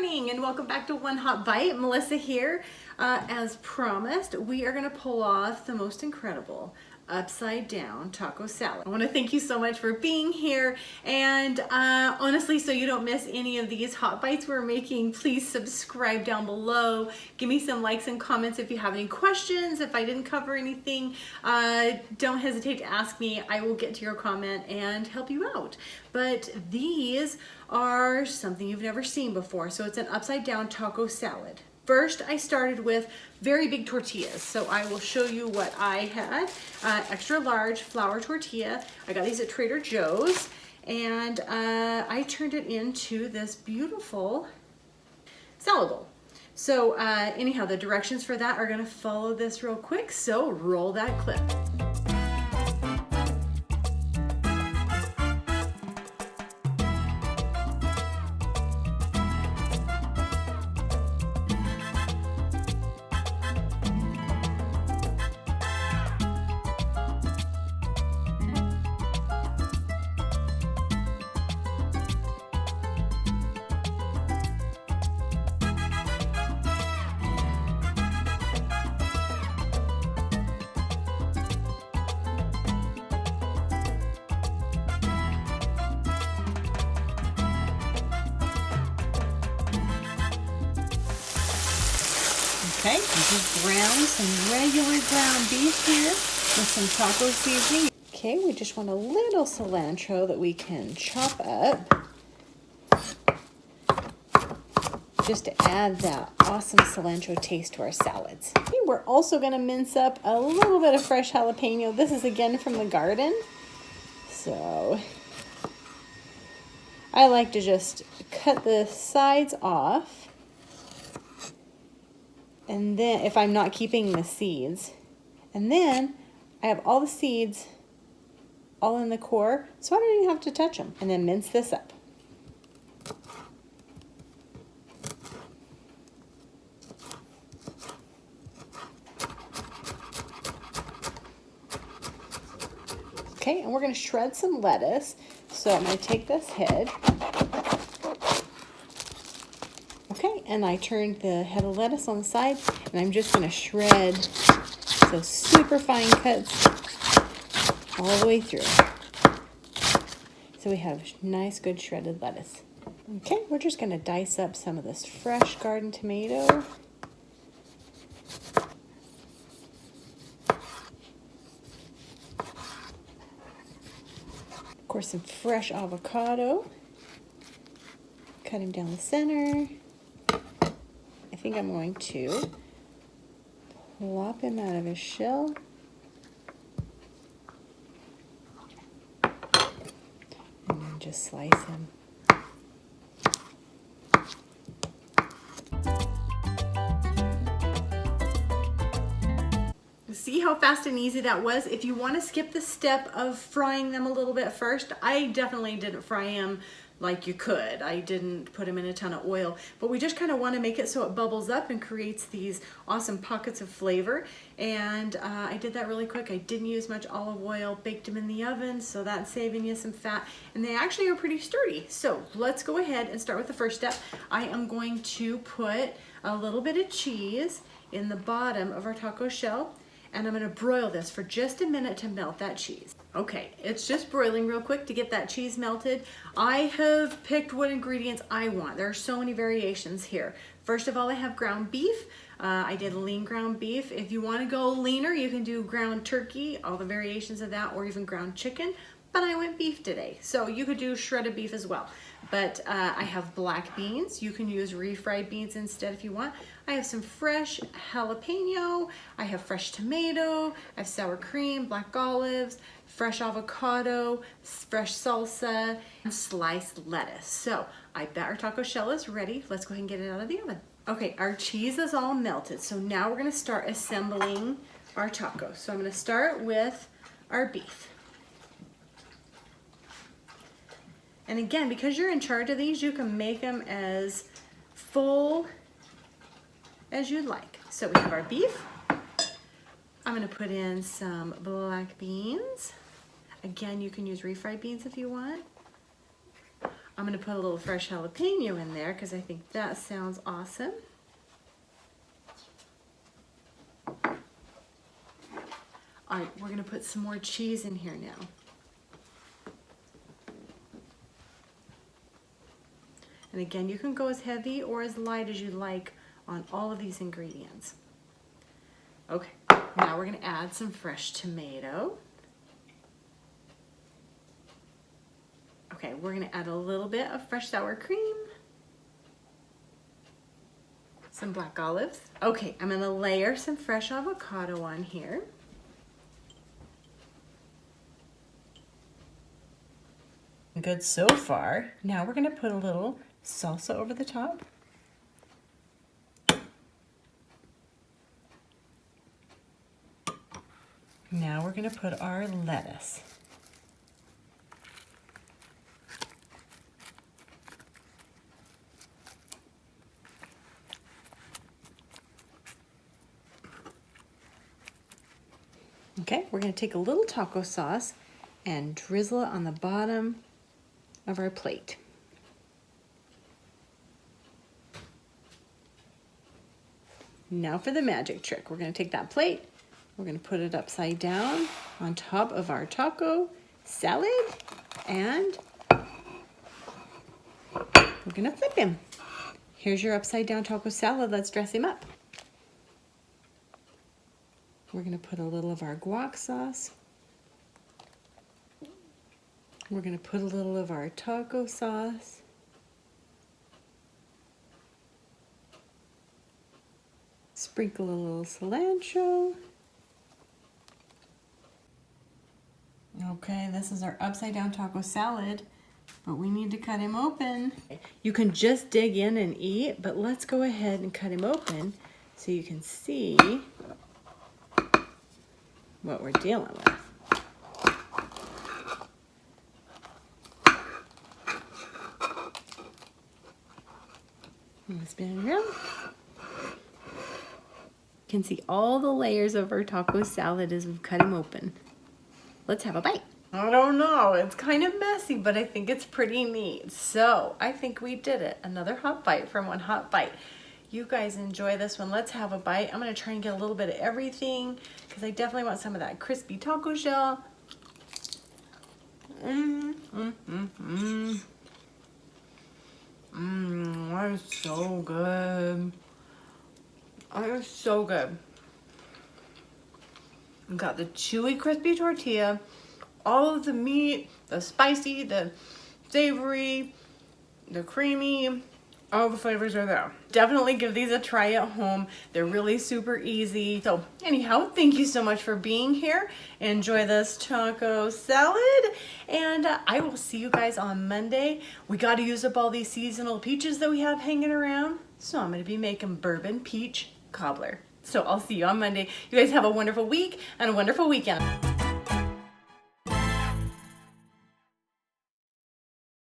morning and welcome back to One Hot Bite. Melissa here. As promised, we are going to pull off the most incredible upside down taco salad. I want to thank you so much for being here, and honestly, so you don't miss any of these hot bites we're making, please subscribe down below. Give me some likes and comments if you have any questions. If I didn't cover anything, don't hesitate to ask me. I will get to your comment and help you out. But these are something you've never seen before. So it's an upside down taco salad. First, I started with very big tortillas. So I will show you what I had. Extra large flour tortilla. I got these at Trader Joe's, and I turned it into this beautiful salad bowl. So anyhow, the directions for that are gonna follow this real quick. So roll that clip. Okay, just brown some regular ground beef here with some taco seasoning. Okay, we just want a little cilantro that we can chop up just to add that awesome cilantro taste to our salads. Okay, we're also going to mince up a little bit of fresh jalapeno. This is again from the garden. So I like to just cut the sides off. And then, if I'm not keeping the seeds, and then I have all the seeds all in the core, so I don't even have to touch them. And then mince this up. Okay, and we're going to shred some lettuce. So I'm going to take this head. Okay, and I turned the head of lettuce on the side, and I'm just going to shred so super fine cuts all the way through. So we have nice, good shredded lettuce. Okay, we're just going to dice up some of this fresh garden tomato. Of course, some fresh avocado. Cut him down the center. I think I'm going to plop him out of his shell. And then just slice him. See how fast and easy that was? If you want to skip the step of frying them a little bit first, I definitely didn't fry them like you could. I didn't put them in a ton of oil, but we just kind of want to make it so it bubbles up and creates these awesome pockets of flavor. And I did that really quick. I didn't use much olive oil, baked them in the oven, so that's saving you some fat. And they actually are pretty sturdy. So let's go ahead and start with the first step. I am going to put a little bit of cheese in the bottom of our taco shell, and I'm going to broil this for just a minute to melt that cheese. Okay, it's just broiling real quick to get that cheese melted. I have picked what ingredients I want. There are so many variations here. First of all, I have ground beef. I did lean ground beef. If you want to go leaner, you can do ground turkey, all the variations of that, or even ground chicken. But I went beef today, so you could do shredded beef as well. But I have black beans. You can use refried beans instead if you want. I have some fresh jalapeno. I have fresh tomato. I have sour cream, black olives, fresh avocado, fresh salsa, and sliced lettuce. So I bet our taco shell is ready. Let's go ahead and get it out of the oven. Okay, our cheese is all melted. So now we're gonna start assembling our tacos. So I'm gonna start with our beef. And again, because you're in charge of these, you can make them as full as you'd like. So we have our beef. I'm gonna put in some black beans. Again, you can use refried beans if you want. I'm gonna put a little fresh jalapeno in there because I think that sounds awesome. All right, we're gonna put some more cheese in here now. And again, you can go as heavy or as light as you like on all of these ingredients. Okay, now we're gonna add some fresh tomato. Okay, we're gonna add a little bit of fresh sour cream. Some black olives. Okay, I'm gonna layer some fresh avocado on here. Good so far. Now we're gonna put a little salsa over the top. Now we're gonna put our lettuce. Okay, we're gonna take a little taco sauce and drizzle it on the bottom of our plate. Now for the magic trick. We're gonna take that plate, we're gonna put it upside down on top of our taco salad, and we're gonna flip him. Here's your upside down taco salad. Let's dress him up. We're gonna put a little of our guac sauce. We're gonna put a little of our taco sauce. Sprinkle a little cilantro. Okay, this is our upside down taco salad, but we need to cut him open. You can just dig in and eat, but let's go ahead and cut him open so you can see what we're dealing with. I'm gonna spin it around. You can see all the layers of our taco salad as we've cut him open. Let's have a bite. I don't know, it's kind of messy, but I think it's pretty neat. So I think we did it. Another hot bite from One Hot Bite. You guys enjoy this one. Let's have a bite. I'm gonna try and get a little bit of everything because I definitely want some of that crispy taco shell. That is so good. That is so good. We've got the chewy, crispy tortilla, all of the meat, the spicy, the savory, the creamy, all the flavors are there. Definitely give these a try at home. They're really super easy. So anyhow, thank you so much for being here. Enjoy this taco salad, and I will see you guys on Monday. We got to use up all these seasonal peaches that we have hanging around. So I'm going to be making bourbon peach cobbler. So I'll see you on Monday. You guys have a wonderful week and a wonderful weekend.